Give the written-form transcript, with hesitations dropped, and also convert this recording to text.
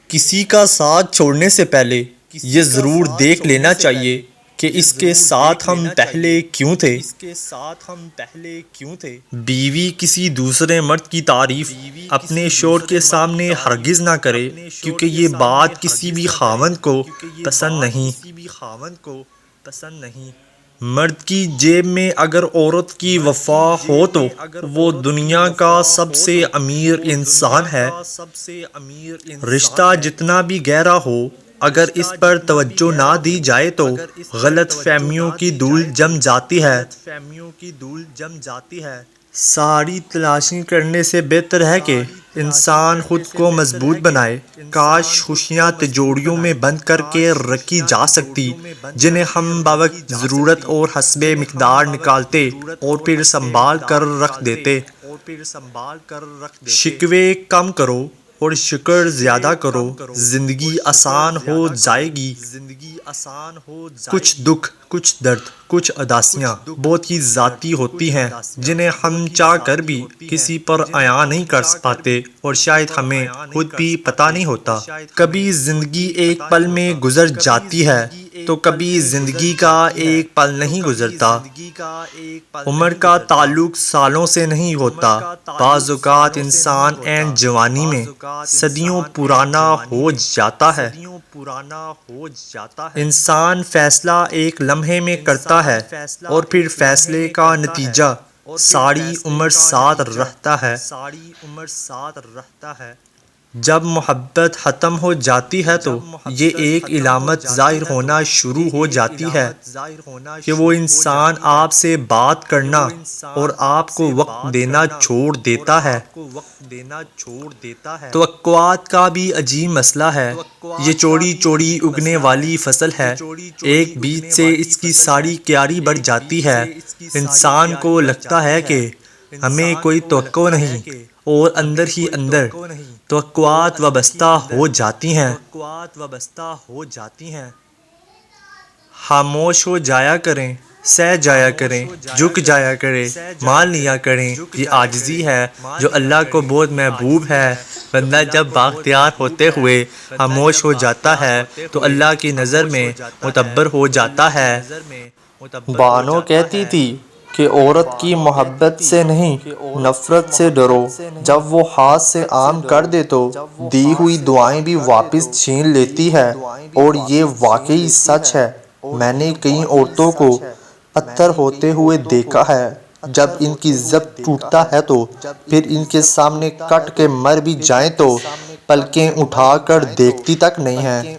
کسی کا ساتھ چھوڑنے سے پہلے یہ ضرور دیکھ لینا چاہیے کہ اس کے ساتھ ہم پہلے کیوں تھے۔ بیوی کسی دوسرے مرد کی تعریف اپنے شوہر کے سامنے ہرگز نہ کرے، کیونکہ یہ بات کسی بھی خاوند کو پسند نہیں۔ مرد کی جیب میں اگر عورت کی وفا ہو تو وہ دنیا کا سب سے امیر انسان ہے۔ رشتہ جتنا بھی گہرا ہو، اگر اس پر توجہ نہ دی جائے تو غلط فہمیوں کی دھول جم جاتی ہے۔ ساری تلاشی کرنے سے بہتر ہے کہ انسان خود کو مضبوط بنائے۔ کاش خوشیاں تجوریوں میں بند کر کے رکھی جا سکتی، جنہیں ہم بوقت ضرورت اور حسب مقدار نکالتے اور پھر سنبھال کر رکھ دیتے۔ شکوے کم کرو اور شکر زیادہ کرو، زندگی آسان ہو جائے گی۔ کچھ دکھ، کچھ درد، کچھ اداسیاں بہت ہی ذاتی ہوتی ہیں، جنہیں ہم چاہ کر بھی کسی پر عیاں نہیں کر پاتے اور شاید ہمیں خود بھی پتہ نہیں ہوتا۔ کبھی زندگی ایک پل میں گزر جاتی ہے تو کبھی زندگی کا ایک پل نہیں گزرتا۔ عمر کا تعلق سالوں سے نہیں ہوتا، بعض اوقات انسان عین جوانی میں صدیوں پرانا ہو جاتا ہے۔ انسان فیصلہ ایک لمحے میں کرتا ہے اور پھر فیصلے کا نتیجہ ساری عمر ساتھ رہتا ہے۔ جب محبت ختم ہو جاتی ہے تو یہ ایک علامت ظاہر ہونا شروع ہو جاتی ہے کہ وہ انسان آپ سے بات کرنا اور آپ کو وقت دینا چھوڑ دیتا ہے۔ توقعات کا بھی عجیب مسئلہ ہے۔ یہ چوڑی چوڑی اگنے والی فصل ہے، ایک بیج سے اس کی ساری کیاری بڑھ جاتی ہے۔ انسان کو لگتا ہے کہ ہمیں کوئی توقع نہیں، اور اندر ہی اندر توقعات وابستہ ہو جاتی ہیں۔ خاموش ہو جایا کریں، سہ جایا کریں، جھک جایا کریں، مان لیا کریں۔ یہ عاجزی ہے جو اللہ کو بہت محبوب ہے۔ بندہ جب بااختیار ہوتے ہوئے خاموش ہو جاتا ہے تو اللہ کی نظر میں معتبر ہو جاتا ہے۔ بانو کہتی تھی کہ عورت کی محبت سے نہیں، نفرت سے ڈرو۔ جب وہ ہاتھ سے عام کر دے تو دی ہوئی دعائیں بھی واپس چھین لیتی ہے، اور یہ واقعی سچ ہے۔ میں نے کئی عورتوں کو پتھر ہوتے ہوئے دیکھا ہے، جب ان کی ضبط ٹوٹتا ہے تو پھر ان کے سامنے کٹ کے مر بھی جائیں تو پلکیں اٹھا کر دیکھتی تک نہیں ہیں۔